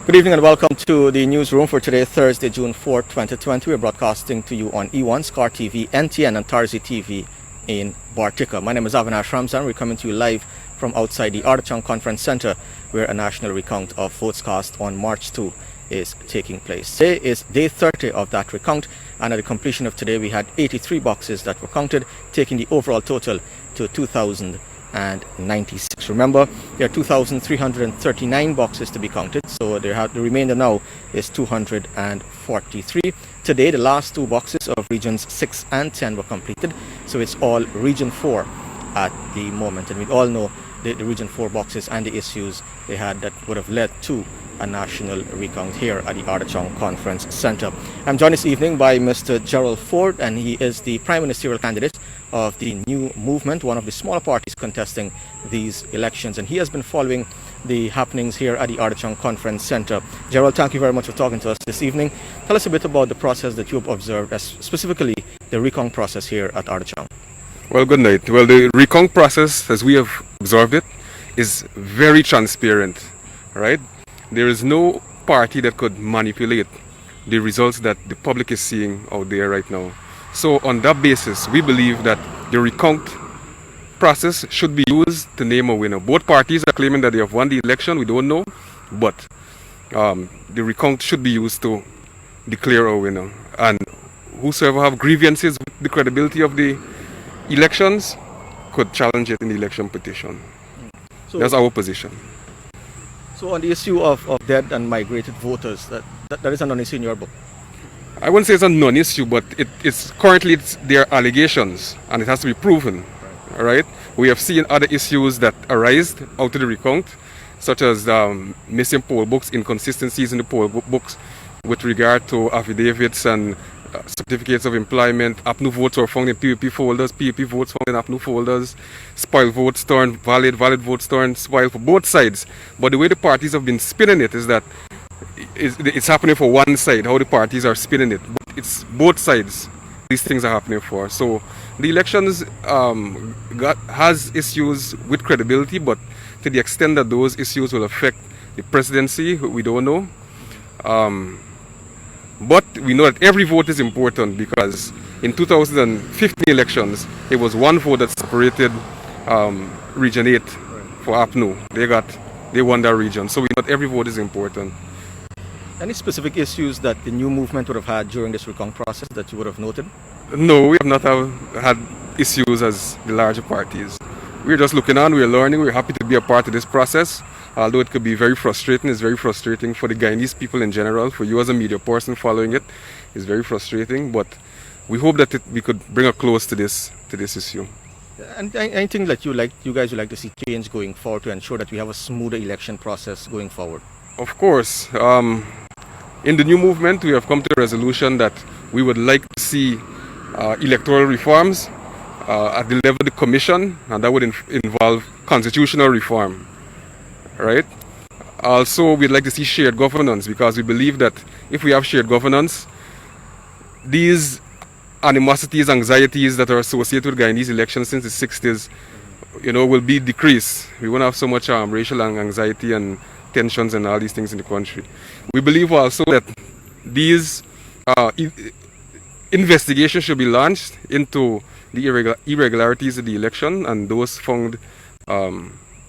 Good evening and welcome to the newsroom for today, Thursday, June 4, 2020. We're broadcasting to you on E1, Scar TV, NTN and Tarzi TV in Bartica. My name is Avenash Ramzam. We're coming to you live from outside the Artichon Conference Center, where a national recount of votes cast on March 2 is taking place. Today is day 30 of that recount, and at the completion of today, we had 83 boxes that were counted, taking the overall total to 2,096. Remember, there are 2,339 boxes to be counted, so the remainder now is 243. Today, the last two boxes of regions 6 and 10 were completed, so it's all region 4 at the moment, and we all know the region 4 boxes and the issues they had that would have led to a national recount here at the Artichon Conference Center. I'm joined this evening by Mr. Gerald Ford, and he is the prime ministerial candidate of the New Movement, one of the smaller parties contesting these elections, and he has been following the happenings here at the Artichon Conference Center. Gerald, thank you very much for talking to us this evening. Tell us a bit about the process that you've observed, specifically the recount process here at Artichon. Well, good night. Well, the recount process, as we have observed it, is very transparent, right? There is no party that could manipulate the results that the public is seeing out there right now. So on that basis, we believe that the recount process should be used to name a winner. Both parties are claiming that they have won the election. We don't know, but the recount should be used to declare a winner. And whosoever have grievances with the credibility of the elections could challenge it in the election petition. So that's our position. So on the issue of dead and migrated voters, that is a non-issue in your book? I wouldn't say it's a non-issue, but currently there are allegations and it has to be proven. Right? We have seen other issues that arise out of the recount, such as missing poll books, inconsistencies in the poll books with regard to affidavits and certificates of employment. APNU votes were found in PUP folders, PUP votes found in APNU folders, spoiled votes turned valid, valid votes turned spoiled for both sides. But the way the parties have been spinning it is that it's happening for one side, how the parties are spinning it. But it's both sides these things are happening for. So the elections has issues with credibility, but to the extent that those issues will affect the presidency, we don't know. But we know that every vote is important, because in 2015 elections, it was one vote that separated Region 8 for APNU. They won that region. So we know that every vote is important. Any specific issues that the New Movement would have had during this recount process that you would have noted? No, we have not had issues as the larger parties. We're just looking on, we're learning, we're happy to be a part of this process. Although it could be very frustrating, it's very frustrating for the Guyanese people in general. For you as a media person following it, it's very frustrating. But we hope that we could bring a close to this issue. And anything that you guys would like to see change going forward to ensure that we have a smoother election process going forward? Of course. In the New Movement, we have come to a resolution that we would like to see electoral reforms at the level of the commission, and that would involve constitutional reform. Right? Also, we'd like to see shared governance, because we believe that if we have shared governance, these animosities, anxieties that are associated with Guyanese elections since the 60s, will be decreased. We won't have so much racial anxiety and tensions and all these things in the country. We believe also that these investigations should be launched into the irregularities of the election, and those found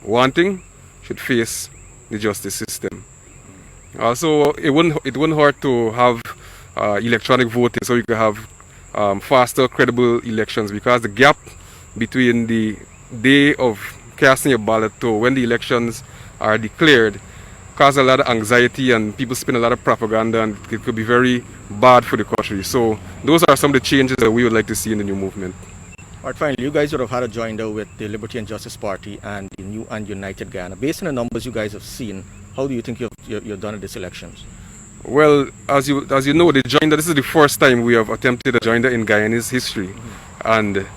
wanting should face the justice system. Also, it wouldn't hurt to have electronic voting, so you could have faster, credible elections, because the gap between the day of casting a ballot to when the elections are declared cause a lot of anxiety, and people spin a lot of propaganda, and it could be very bad for the country. So those are some of the changes that we would like to see in the New Movement. All right, finally, you guys would have had a joinder with the Liberty and Justice Party and the New and United Guyana. Based on the numbers you guys have seen, how do you think you've done at these elections? Well, as you know, the joinder, this is the first time we have attempted a joinder in Guyana's history. And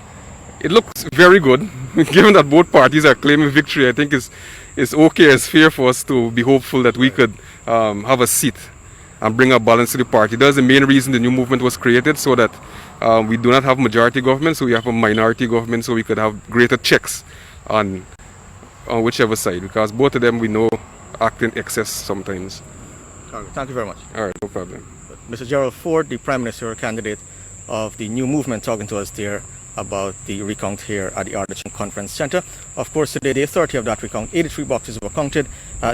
it looks very good. Given that both parties are claiming victory, I think it's okay, it's fair for us to be hopeful that we could have a seat and bring a balance to the party. That's the main reason the New Movement was created, so that we do not have majority government, so we have a minority government, so we could have greater checks on whichever side, because both of them we know act in excess sometimes. Thank you very much. All right, no problem. Mr. Gerald Ford, the Prime Minister candidate of the New Movement, talking to us there about the recount here at the Ardachin Conference Center. Of course, today, day 30 of that recount, 83 boxes were counted,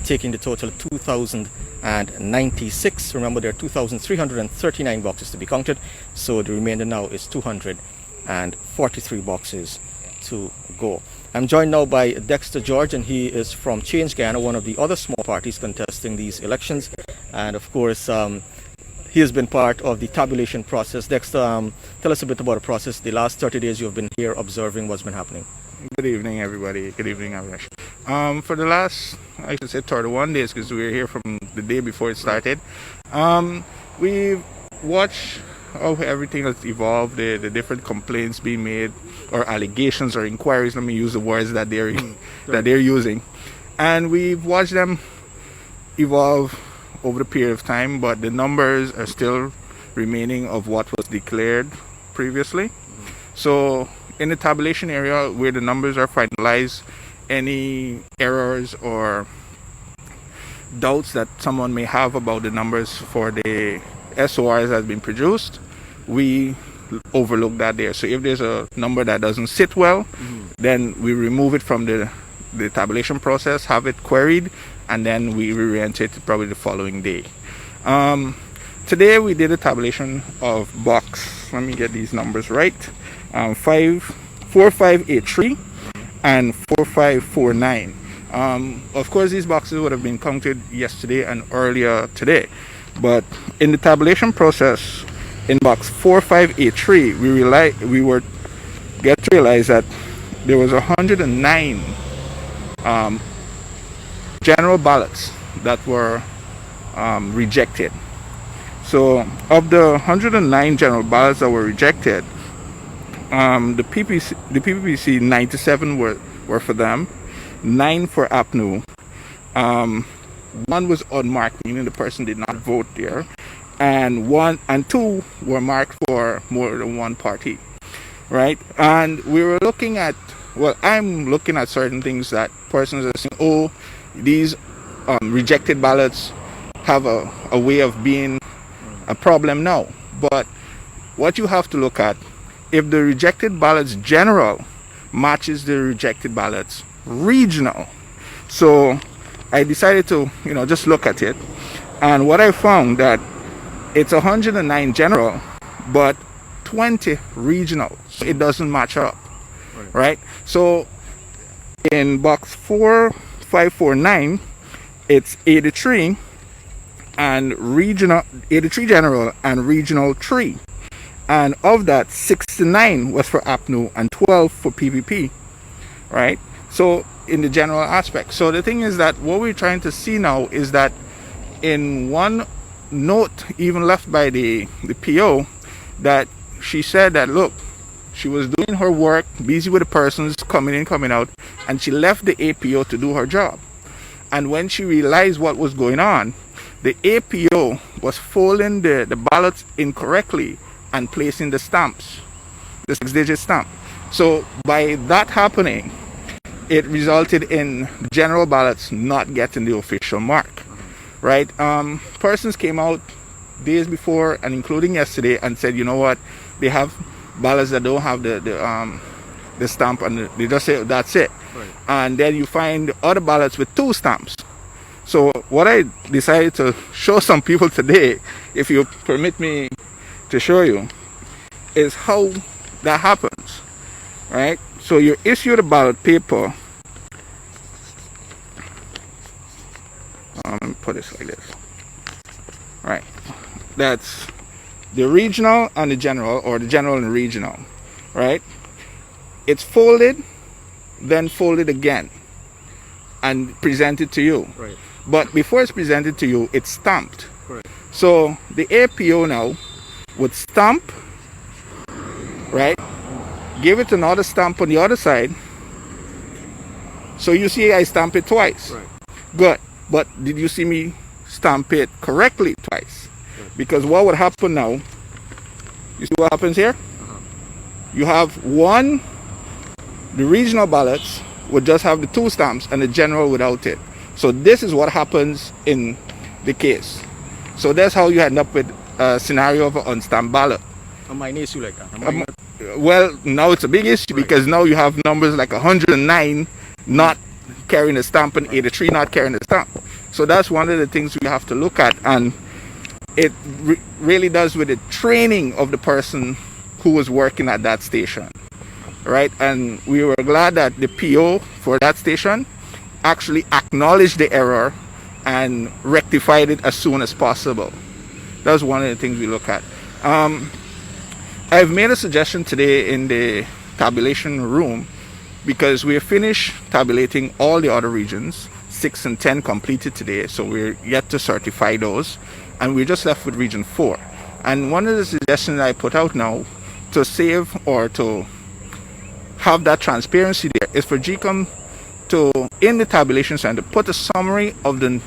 taking the total 2,096. Remember, there are 2,339 boxes to be counted, so the remainder now is 243 boxes to go. I'm joined now by Dexter George, and he is from Change Guyana, one of the other small parties contesting these elections. And of course, he has been part of the tabulation process. Dexter, tell us a bit about the process. The last 30 days you've been here observing what's been happening. Good evening, everybody. Good evening, Avenash. For the last, I should say, 31 days, because we were here from the day before it started, we've watched how everything has evolved, the different complaints being made, or allegations or inquiries. Let me use the words that they're using, and we've watched them evolve over the period of time. But the numbers are still remaining of what was declared previously. So in the tabulation area where the numbers are finalized, any errors or doubts that someone may have about the numbers for the SORs has been produced, we overlook that there. So if there's a number that doesn't sit well, then we remove it from the tabulation process, have it queried, and then we re-enter it probably the following day. Today we did a tabulation of box, let me get these numbers right, 4583 and 4549. Of course, these boxes would have been counted yesterday and earlier today, but in the tabulation process in box 4583, we get to realize that there was 109 general ballots that were rejected. So of the 109 general ballots that were rejected, the PPPC 97 were for them, 9 for APNU, 1 was unmarked, meaning the person did not vote there, and 1 and 2 were marked for more than one party, right? And we were looking at, well, I'm looking at certain things that persons are saying, oh, these rejected ballots have a way of being a problem now. But what you have to look at, if the rejected ballots general matches the rejected ballots regional. So I decided to, just look at it, and what I found that it's 109 general, but 20 regional. So it doesn't match up, right? So in box 4549, it's 83 and regional, 83 general and regional 3. And of that, 69 was for APNU and 12 for PPP, right? So in the general aspect. So the thing is that what we're trying to see now is that in one note even left by the PO, that she said that, look, she was doing her work, busy with the persons coming in, coming out, and she left the APO to do her job. And when she realized what was going on, the APO was folding the ballots incorrectly and placing the stamps, the 6-digit stamp. So by that happening, it resulted in general ballots not getting the official mark, right? Persons came out days before and including yesterday and said, you know what, they have ballots that don't have the stamp, and they just say that's it. Right. And then you find other ballots with 2 stamps. So what I decided to show some people today, if you permit me to show you, is how that happens, right? So you issue the ballot paper. Let me put this like this. Right. That's the regional and the general, or the general and regional, right? It's folded, then folded again, and presented to you. Right. But before it's presented to you, it's stamped. Right. So the APO now would stamp, right? Give it another stamp on the other side. So you see I stamp it twice. Right. Good. But did you see me stamp it correctly twice? Right. Because what would happen now, you see what happens here? You have one, the regional ballots would just have the 2 stamps and the general without it. So this is what happens in the case. So that's how you end up with a scenario of an unstamped ballot. A minor issue like that. Well, now it's a big issue because now you have numbers like 109 not carrying a stamp and 83 not carrying a stamp. So that's one of the things we have to look at, and it really does with the training of the person who was working at that station, right? And we were glad that the PO for that station actually acknowledged the error and rectified it as soon as possible. That's one of the things we look at. I've made a suggestion today in the tabulation room, because we have finished tabulating all the other regions. 6 and 10 completed today, so we're yet to certify those, and we're just left with region 4. And one of the suggestions I put out now to save or to have that transparency there is for GCOM to, in the tabulation center, put a summary of the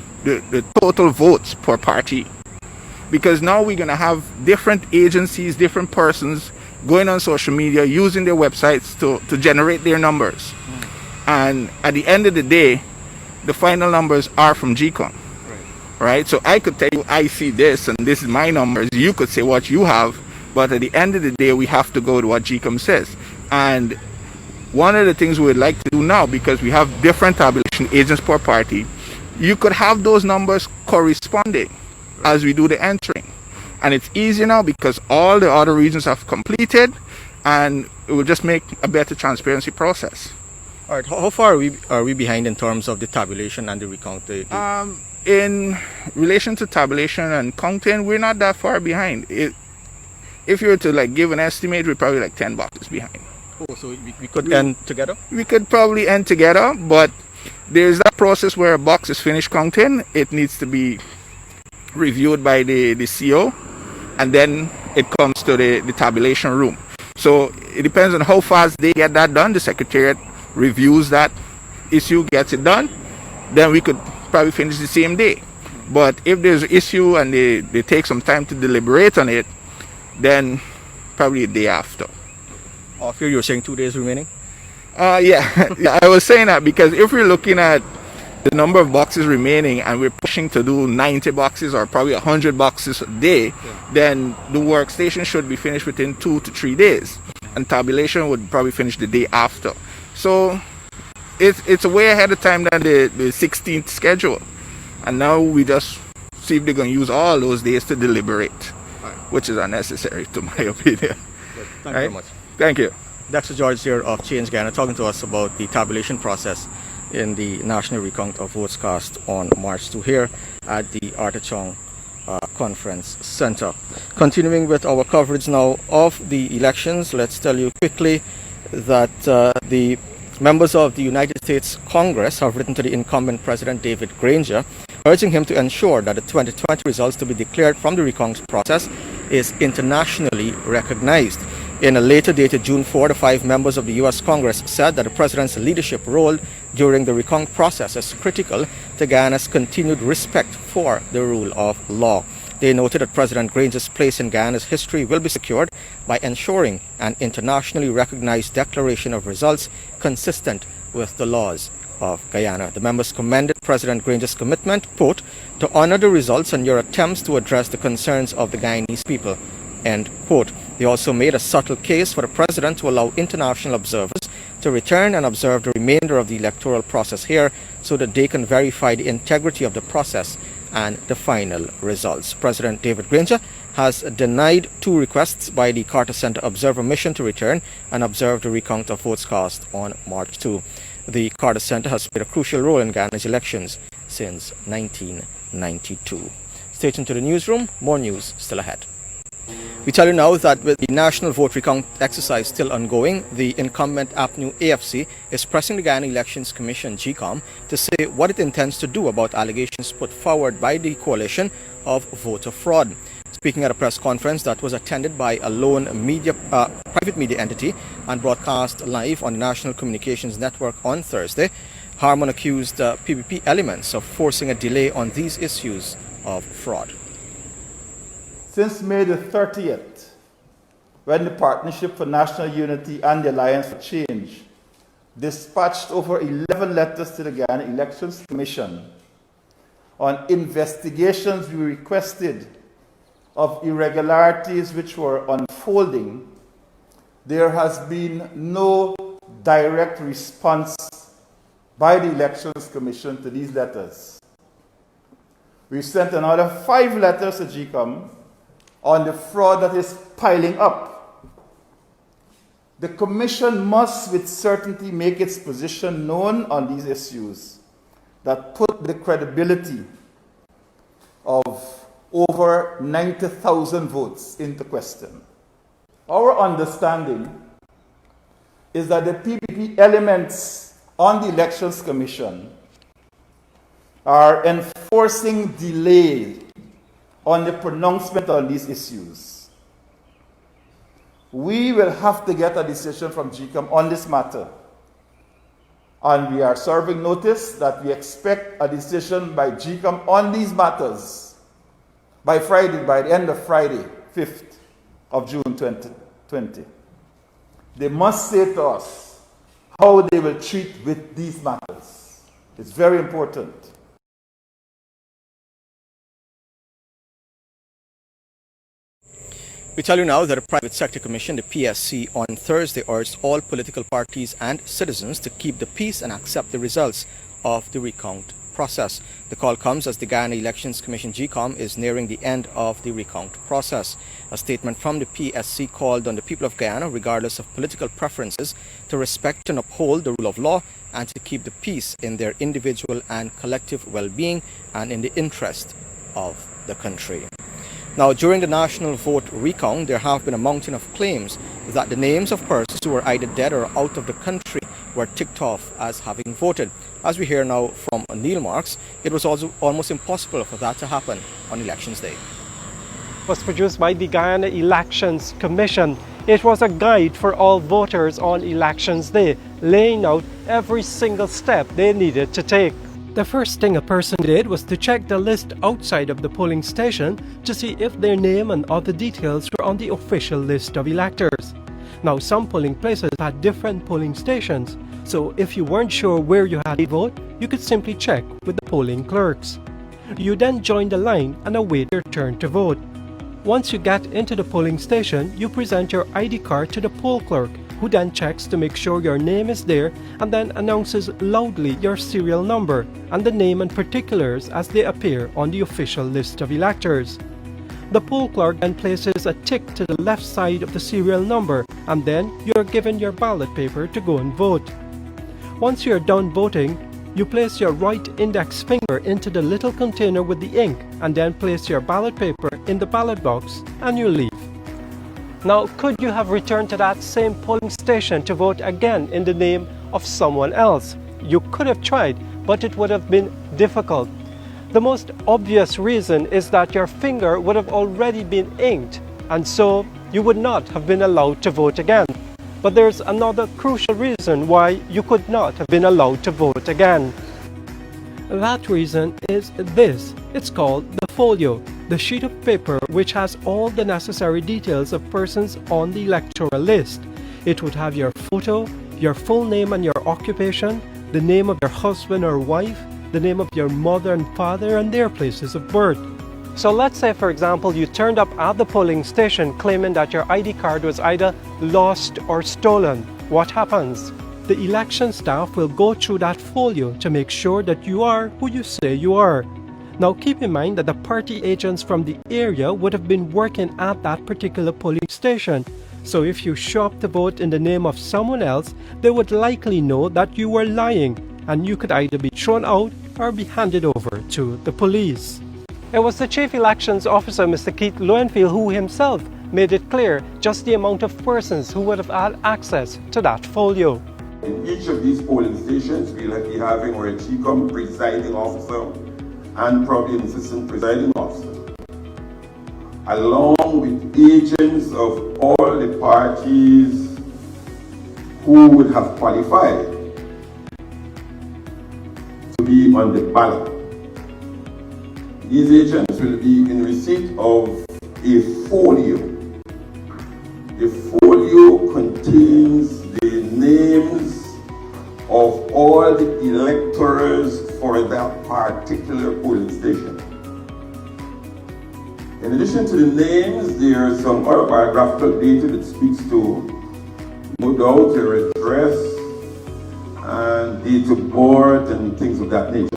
total votes per party. Because now we're going to have different agencies, different persons going on social media, using their websites to generate their numbers. And at the end of the day, the final numbers are from GCOM. Right? So I could tell you, I see this and this is my numbers. You could say what you have, but at the end of the day, we have to go to what GCOM says. And one of the things we would like to do now, because we have different tabulation agents per party, you could have those numbers corresponding as we do the entering. And it's easier now because all the other regions have completed, and it will just make a better transparency process. All right, how far are we behind in terms of the tabulation and the recount? In relation to tabulation and counting, we're not that far behind. If you were to give an estimate, we're probably 10 boxes behind. Oh, so we could end together? We could probably end together, but there's that process where a box is finished counting. It needs to be reviewed by the CO, and then it comes to the tabulation room. So it depends on how fast they get that done. The secretariat reviews that issue, gets it done, then we could probably finish the same day. But if there's an issue and they take some time to deliberate on it, then probably a day after. Off here, you're saying 2 days remaining? Yeah, I was saying that because if we're looking at the number of boxes remaining and we're pushing to do 90 boxes or probably 100 boxes a day, then the workstation should be finished within 2 to 3 days, and tabulation would probably finish the day after. So it's a way ahead of time than the 16th schedule, and now we just see if they're going to use all those days to deliberate, which is unnecessary to my opinion. Thank you very much. Thank you. Dr. George here of Change Guyana, talking to us about the tabulation process in the national recount of votes cast on March 2 here at the Artachong Conference Center. Continuing with our coverage now of the elections, let's tell you quickly that the members of the United States Congress have written to the incumbent President David Granger, urging him to ensure that the 2020 results to be declared from the recount process is internationally recognized. In a later dated June 4, the 5 members of the U.S. Congress said that the president's leadership role during the recount process is critical to Guyana's continued respect for the rule of law. They noted that President Granger's place in Guyana's history will be secured by ensuring an internationally recognized declaration of results consistent with the laws of Guyana. The members commended President Granger's commitment, quote, to honor the results and your attempts to address the concerns of the Guyanese people, end quote. They also made a subtle case for the president to allow international observers to return and observe the remainder of the electoral process here so that they can verify the integrity of the process and the final results. President David Granger has denied 2 requests by the Carter Center Observer Mission to return and observe the recount of votes cast on March 2. The Carter Center has played a crucial role in Guyana's elections since 1992. Stay tuned to the newsroom. More news still ahead. We tell you now that with the national vote recount exercise still ongoing, the incumbent APNU AFC is pressing the Guyana Elections Commission, GCOM, to say what it intends to do about allegations put forward by the coalition of voter fraud. Speaking at a press conference that was attended by a lone private media entity and broadcast live on the National Communications Network on Thursday, Harmon accused PPP elements of forcing a delay on these issues of fraud. Since May the 30th, when the Partnership for National Unity and the Alliance for Change dispatched over 11 letters to the Guyana Elections Commission, on investigations we requested of irregularities which were unfolding, there has been no direct response by the Elections Commission to these letters. We sent another 5 letters to GCOM on the fraud that is piling up. The Commission must with certainty make its position known on these issues that put the credibility of over 90,000 votes into question. Our understanding is that the PPP elements on the Elections Commission are enforcing delay on the pronouncement on these issues. We will have to get a decision from GCOM on this matter. And we are serving notice that we expect a decision by GCOM on these matters by Friday, by the end of Friday, 5th of June 2020. They must say to us how they will treat with these matters. It's very important. We tell you now that a private sector commission, the PSC, on Thursday urged all political parties and citizens to keep the peace and accept the results of the recount process. The call comes as the Guyana Elections Commission GCOM is nearing the end of the recount process. A statement from the PSC called on the people of Guyana, regardless of political preferences, to respect and uphold the rule of law and to keep the peace in their individual and collective well-being and in the interest of the country. Now, during the national vote recount, there have been a mountain of claims that the names of persons who were either dead or out of the country were ticked off as having voted. As we hear now from Neil Marks, it was also almost impossible for that to happen on Elections Day. Was produced by the Guyana Elections Commission. It was a guide for all voters on Elections Day, laying out every single step they needed to take. The first thing a person did was to check the list outside of the polling station to see if their name and other details were on the official list of electors. Now, some polling places had different polling stations, so if you weren't sure where you had to vote, you could simply check with the polling clerks. You then join the line and await your turn to vote. Once you get into the polling station, you present your ID card to the poll clerk, who then checks to make sure your name is there and then announces loudly your serial number and the name and particulars as they appear on the official list of electors. The poll clerk then places a tick to the left side of the serial number, and then you are given your ballot paper to go and vote. Once you are done voting, you place your right index finger into the little container with the ink and then place your ballot paper in the ballot box and you leave. Now, could you have returned to that same polling station to vote again in the name of someone else? You could have tried, but it would have been difficult. The most obvious reason is that your finger would have already been inked, and so you would not have been allowed to vote again. But there's another crucial reason why you could not have been allowed to vote again. That reason is this. It's called the folio, the sheet of paper which has all the necessary details of persons on the electoral list. It would have your photo, your full name and your occupation, the name of your husband or wife, the name of your mother and father and their places of birth. So let's say, for example, you turned up at the polling station claiming that your ID card was either lost or stolen. What happens? The election staff will go through that folio to make sure that you are who you say you are. Now keep in mind that the party agents from the area would have been working at that particular polling station. So if you show up to vote in the name of someone else, they would likely know that you were lying, and you could either be thrown out or be handed over to the police. It was the Chief Elections Officer, Mr. Keith Lowenfield, who himself made it clear just the amount of persons who would have had access to that folio. In each of these polling stations, we'll be having our GCOM presiding officer and probably an assistant presiding officer, along with agents of all the parties who would have qualified to be on the ballot. These agents will be in receipt of a folio. The folio contains the names of all the electors for that particular polling station. In addition to the names, there is some other biographical data that speaks to, no doubt, your address and date of birth and things of that nature.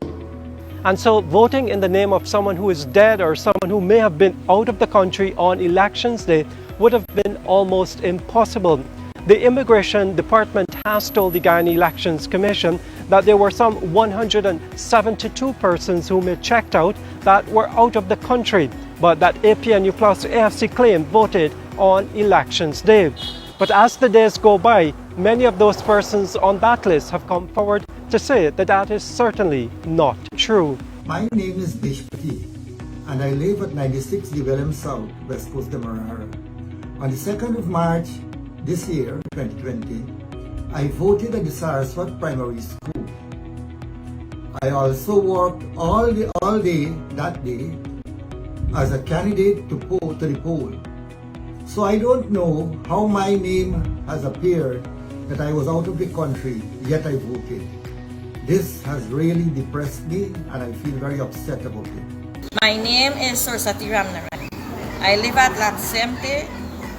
And so voting in the name of someone who is dead or someone who may have been out of the country on elections day would have been almost impossible. The Immigration Department has told the Guyana Elections Commission that there were some 172 persons whom it checked out that were out of the country, but that APNU plus AFC claimed voted on elections day. But as the days go by, many of those persons on that list have come forward to say that that is certainly not true. My name is Deshpati, and I live at 96 Development South, West Coast Demerara. On the 2nd of March this year, 2020, I voted at the Saraswat Primary School. I also worked all day that day as a candidate to the poll. So I don't know how my name has appeared that I was out of the country, yet I voted. This has really depressed me and I feel very upset about it. My name is Sursati Ramnaran. I live at Latsemte,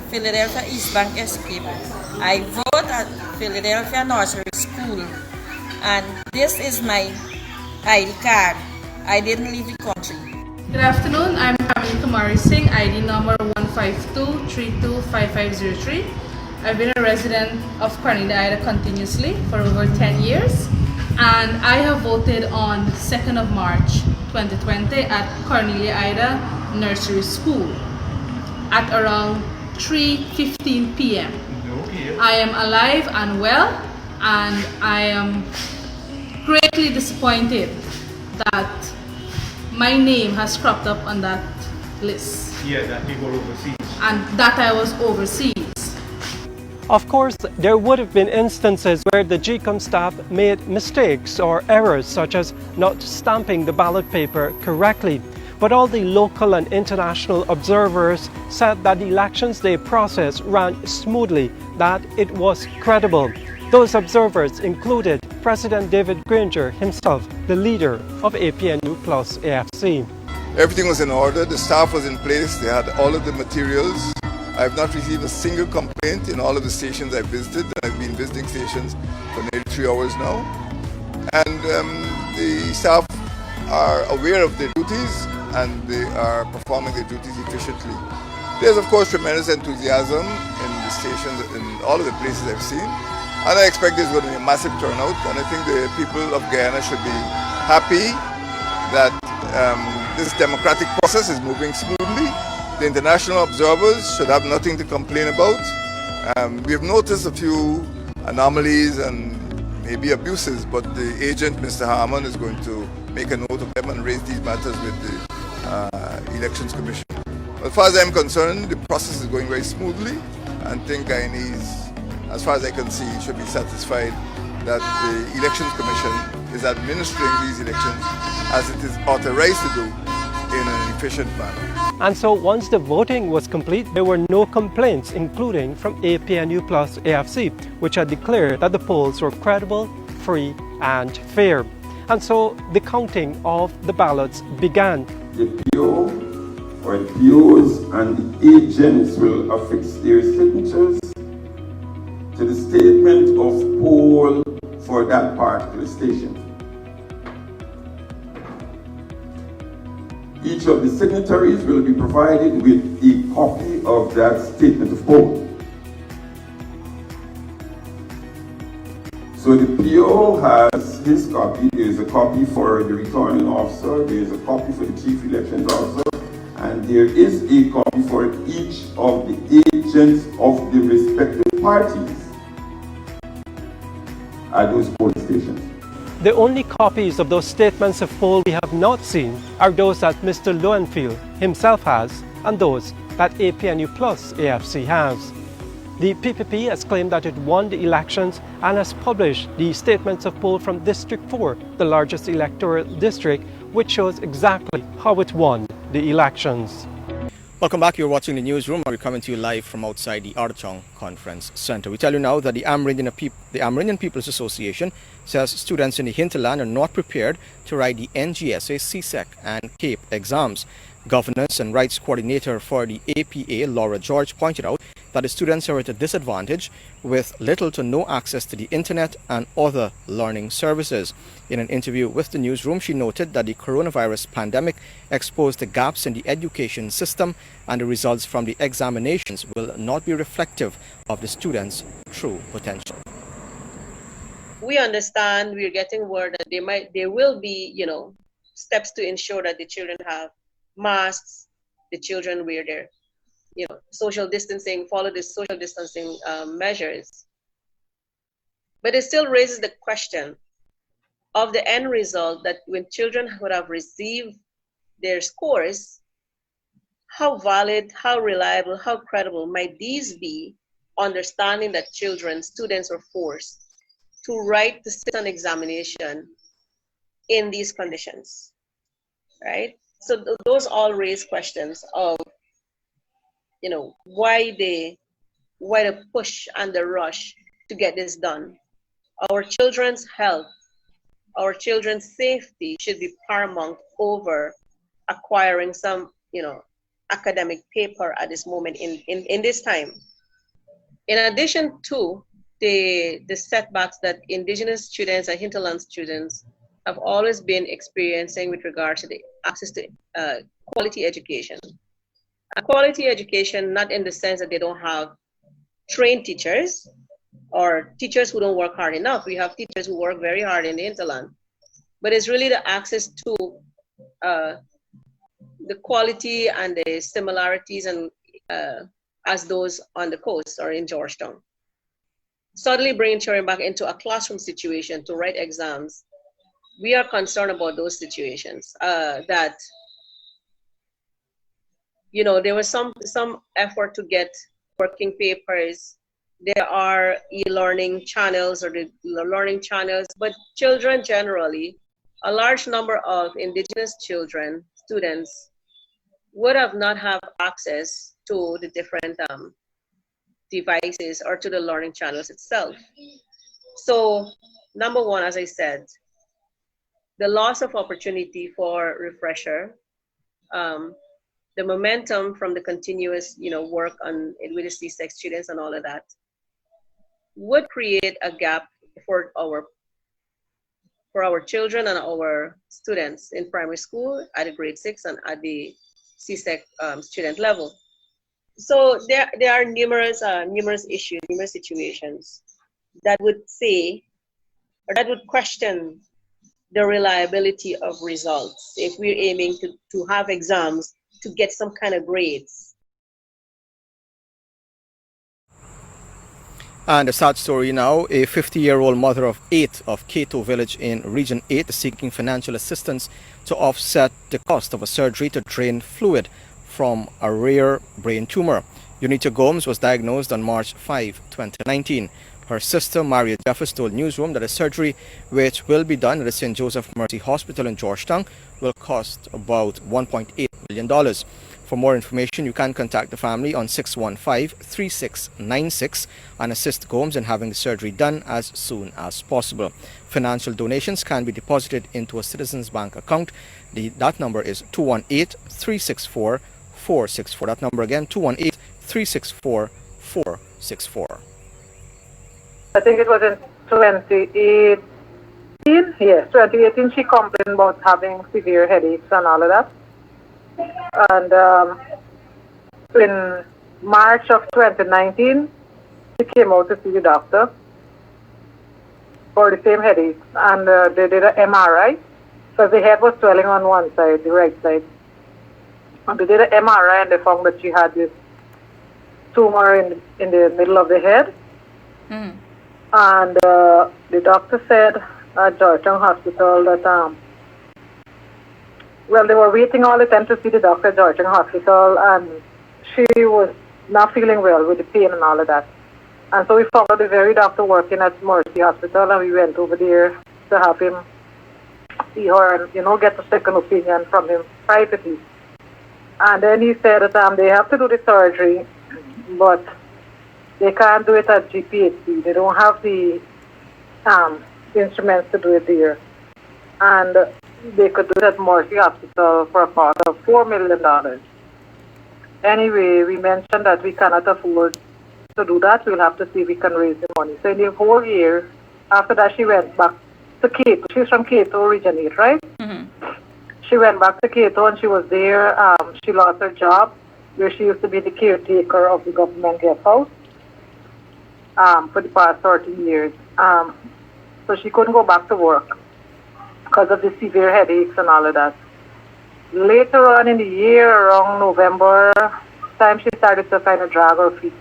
Philadelphia East Bank Escape. I vote at Philadelphia Nursery School, and this is my ID card. I didn't leave the country. Good afternoon, I'm Kamini Kumari Singh, ID number 152325503. I've been a resident of Cornelia Ida continuously for over 10 years, and I have voted on 2nd of March 2020 at Cornelia Ida Nursery School at around 3:15 p.m. I am alive and well, and I am greatly disappointed that my name has cropped up on that list. Yeah, that people overseas. And that I was overseas. Of course, there would have been instances where the GCOM staff made mistakes or errors, such as not stamping the ballot paper correctly. But all the local and international observers said that the Elections Day process ran smoothly, that it was credible. Those observers included President David Granger himself, the leader of APNU plus AFC. Everything was in order, the staff was in place, they had all of the materials. I have not received a single complaint in all of the stations I've visited. I've been visiting stations for nearly 3 hours now. And the staff are aware of their duties and they are performing their duties efficiently. There's of course tremendous enthusiasm in the stations, in all of the places I've seen. And I expect there's going to be a massive turnout, and I think the people of Guyana should be happy that this democratic process is moving smoothly. The international observers should have nothing to complain about. We have noticed a few anomalies and maybe abuses, but the agent, Mr. Harmon, is going to make a note of them and raise these matters with the Elections Commission. As far as I'm concerned, the process is going very smoothly, and I think Guyanese, as far as I can see, should be satisfied that the Elections Commission is administering these elections as it is authorized to do in an efficient manner. And so once the voting was complete, there were no complaints, including from APNU plus AFC, which had declared that the polls were credible, free and fair. And so the counting of the ballots began. The PO or the POs and the agents will affix their signatures to the statement of poll for that particular station. Each of the signatories will be provided with a copy of that statement of poll. So the PO has his copy, there is a copy for the returning officer, there is a copy for the chief elections officer, and there is a copy for each of the agents of the respective parties at those polling stations. The only copies of those statements of poll we have not seen are those that Mr. Lowenfield himself has and those that APNU plus AFC has. The PPP has claimed that it won the elections and has published the statements of poll from District 4, the largest electoral district, which shows exactly how it won the elections. Welcome back. You're watching the newsroom. We're coming to you live from outside the Archong Conference Center. We tell you now that the Amerindian People's Association says students in the hinterland are not prepared to write the NGSA, CSEC, and CAPE exams. Governance and Rights Coordinator for the APA, Laura George, pointed out that the students are at a disadvantage with little to no access to the internet and other learning services. In an interview with the newsroom, she noted that the coronavirus pandemic exposed the gaps in the education system and the results from the examinations will not be reflective of the students' true potential. We understand, we're getting word that there will be, steps to ensure that the children have masks, the children wear their, social distancing, follow the social distancing measures. But it still raises the question of the end result that when children would have received their scores, how valid, how reliable, how credible might these be, understanding that students are forced to write the sit-on examination in these conditions, right? So those all raise questions of, why the push and the rush to get this done. Our children's health, our children's safety should be paramount over acquiring some, academic paper at this moment in this time. In addition to the setbacks that indigenous students and hinterland students have always been experiencing with regard to the access to quality education. Quality education, not in the sense that they don't have trained teachers or teachers who don't work hard enough. We have teachers who work very hard in the hinterland. But it's really the access to the quality and the similarities and as those on the coast or in Georgetown. Suddenly bringing children back into a classroom situation to write exams, we are concerned about those situations that, there was some effort to get working papers. There are e-learning channels or the learning channels, but children generally, a large number of indigenous children, students, would have not have access to the different devices or to the learning channels itself. So, number one, as I said, the loss of opportunity for refresher, the momentum from the continuous, work on with the CSEC students and all of that would create a gap for our children and our students in primary school at the grade 6 and at the CSEC student level. So there are numerous issues, numerous situations that would say, or that would question the reliability of results if we're aiming to have exams to get some kind of grades. And a sad story now, a 50-year-old mother of 8 of Cato Village in Region 8 is seeking financial assistance to offset the cost of a surgery to drain fluid from a rare brain tumor. Unita Gomes was diagnosed on March 5, 2019. Her sister, Maria Jeffers, told Newsroom that a surgery which will be done at the St. Joseph Mercy Hospital in Georgetown will cost about $1.8 million. For more information, you can contact the family on 615-3696 and assist Gomes in having the surgery done as soon as possible. Financial donations can be deposited into a Citizens Bank account. That number is 218-364-464. That number again, 218-364-464. I think it was in 2018. Yes, 2018 she complained about having severe headaches and all of that. And in March of 2019, she came out to see the doctor for the same headaches. And they did an MRI because the head was swelling on one side, the right side. And they did an MRI and they found that she had this tumor in the middle of the head. Mm. And the doctor said at Georgetown Hospital that, they were waiting all the time to see the doctor at Georgetown Hospital, and she was not feeling well with the pain and all of that. And so we found out the very doctor working at Mercy Hospital, and we went over there to have him see her and, get a second opinion from him privately. And then he said that they have to do the surgery, but they can't do it at GPHC. They don't have the instruments to do it there. And they could do it at Mercy Hospital for a cost of $4 million. Anyway, we mentioned that we cannot afford to do that. We'll have to see if we can raise the money. So in the whole year, after that, she went back to Cato. She's from Cato originally, right? She went back to Cato and she was there. She lost her job where she used to be the caretaker of the government guest house for the past 13 years. So she couldn't go back to work because of the severe headaches and all of that. Later on in the year, around November time, she started to kind of drag her feet.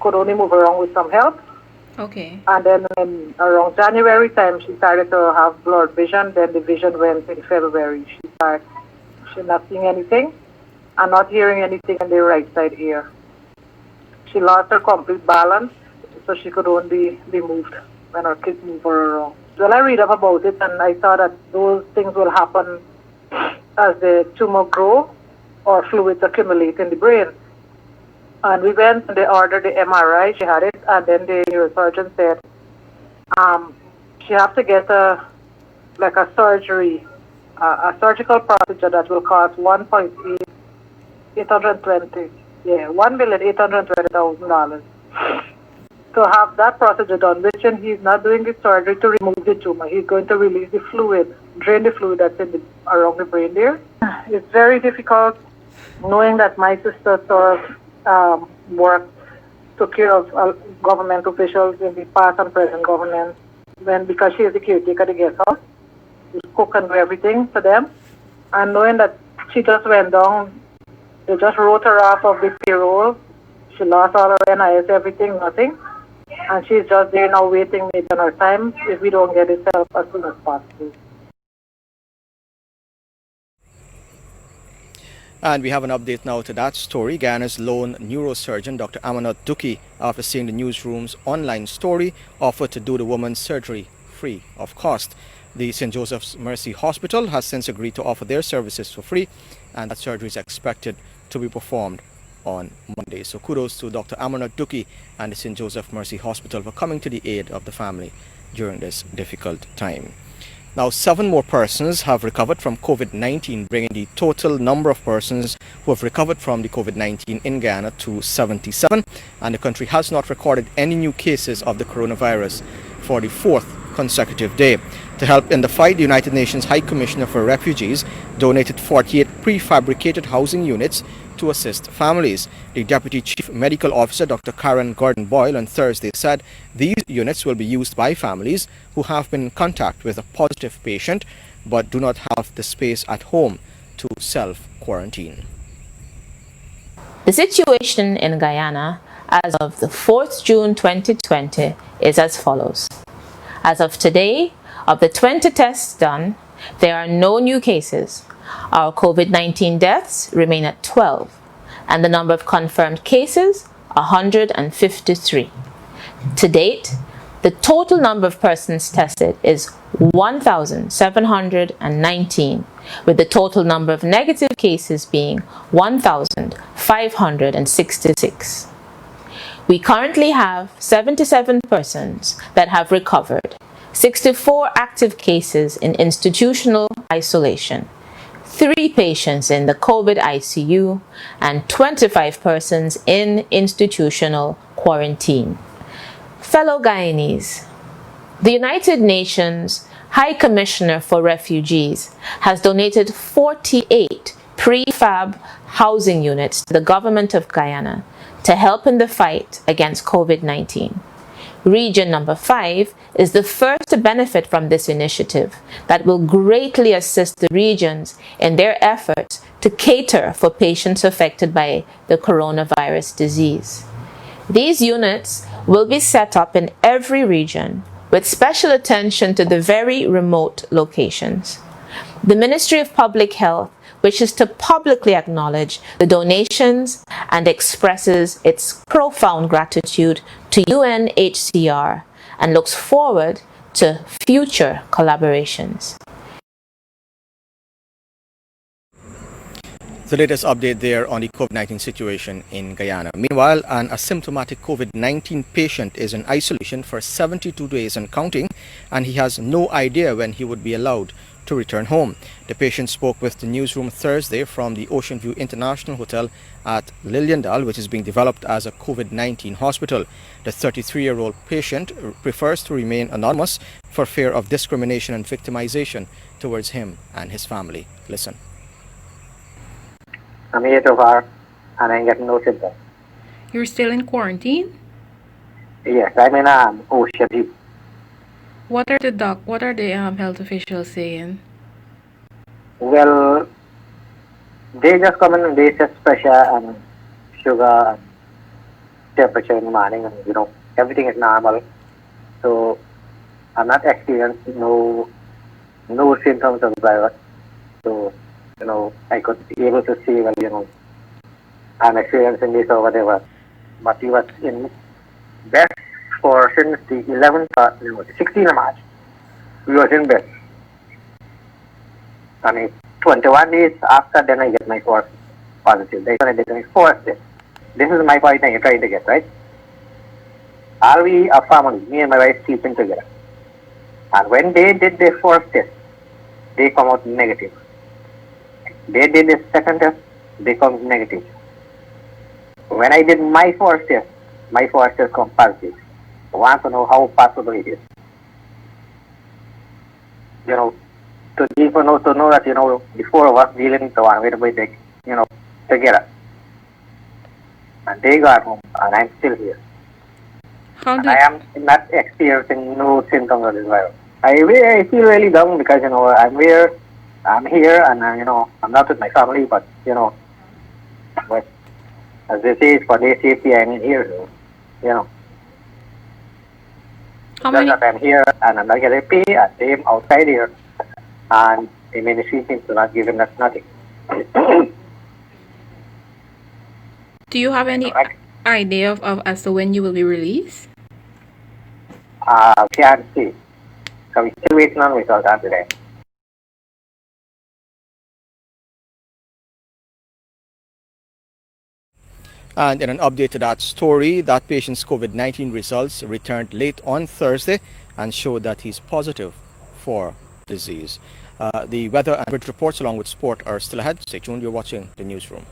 Could only move around with some help. Okay. And then around January time, she started to have blurred vision. Then the vision went in February. She's not seeing anything and not hearing anything in the right side ear. She lost her complete balance, so she could only be moved when her kids move her around. Well, I read up about it, and I saw that those things will happen as the tumor grow or fluids accumulate in the brain. And we went and they ordered the MRI. She had it, and then the neurosurgeon said she have to get a surgery, a surgical procedure that will cost $1,820,000 to have that procedure done, which he's not doing the surgery to remove the tumor. He's going to release the fluid, drain the fluid that's around the brain there. It's very difficult knowing that my sister took care of government officials in the past and present government because she is the caretaker of the guest house. She cook and do everything for them. And knowing that she just went down, they just wrote her off of the payroll. She lost all her NIS, everything, nothing. And she's just there now waiting maybe on her time if we don't get it help as soon as possible. And we have an update now to that story. Guyana's lone neurosurgeon, Dr. Avenash Ramzam, after seeing the newsroom's online story, offered to do the woman's surgery free of cost. The St. Joseph's Mercy Hospital has since agreed to offer their services for free, and that surgery is expected to be performed on Monday. So kudos to Dr. Avenash Ramzam and the St. Joseph Mercy Hospital for coming to the aid of the family during this difficult time. Now, 7 more persons have recovered from COVID-19, bringing the total number of persons who have recovered from the COVID-19 in Guyana to 77, and the country has not recorded any new cases of the coronavirus for the 4th consecutive day. To help in the fight, the United Nations High Commissioner for Refugees donated 48 prefabricated housing units to assist families. The Deputy Chief Medical Officer, Dr. Karen Gordon-Boyle, on Thursday said these units will be used by families who have been in contact with a positive patient but do not have the space at home to self-quarantine. The situation in Guyana as of the 4th June 2020 is as follows. As of today, of the 20 tests done, there are no new cases. Our COVID-19 deaths remain at 12, and the number of confirmed cases, 153. To date, the total number of persons tested is 1,719, with the total number of negative cases being 1,566. We currently have 77 persons that have recovered, 64 active cases in institutional isolation, 3 patients in the COVID ICU, and 25 persons in institutional quarantine. Fellow Guyanese, the United Nations High Commissioner for Refugees has donated 48 prefab housing units to the government of Guyana to help in the fight against COVID-19. Region number 5 is the first to benefit from this initiative that will greatly assist the regions in their efforts to cater for patients affected by the coronavirus disease. These units will be set up in every region with special attention to the very remote locations. The Ministry of Public Health wishes to publicly acknowledge the donations and expresses its profound gratitude to UNHCR and looks forward to future collaborations. the latest update there on the COVID-19 situation in Guyana. Meanwhile, an asymptomatic COVID-19 patient is in isolation for 72 days and counting, and he has no idea when he would be allowed to return home. The patient spoke with the newsroom Thursday from the Ocean View International Hotel at Liliendal, which is being developed as a COVID-19 hospital. The 33-year-old patient prefers to remain anonymous for fear of discrimination and victimization towards him and his family. Listen. I'm here so far, and I'm getting no symptoms. You're still in quarantine? Yes, I'm in Ocean View. What are the health officials saying? Well, they just come in and they test pressure and sugar and temperature in the morning, and everything is normal. So I'm not experiencing no symptoms of the virus. So I could be able to say, well, I'm experiencing this or whatever. But he was in bed since the 16th of March. We was in bed. And it's 21 days after, then I get my first positive. They did my first test. This is my point I'm trying to get, right? Are we a family, me and my wife sleeping together? And when they did their first test, they come out negative. They did the second test, they come negative. When I did my first test come positive. I want to know how possible it is. To even know that, the four of us dealing to one way, together. And they got home, and I'm still here. I am not experiencing no symptoms of this virus. I feel really dumb because, I'm here, and, I'm not with my family, but, but as they say, it's for their safety, I'm in here, so, That I'm here, and I'm not getting paid, and they're outside here, and the ministry seems to not giving us nothing. Do you have any idea of as to when you will be released? Can't see. So we're still waiting on results after that. And in an update to that story, that patient's COVID-19 results returned late on Thursday and showed that he's positive for disease. The weather and bridge reports along with sport are still ahead. Stay tuned. You're watching the newsroom.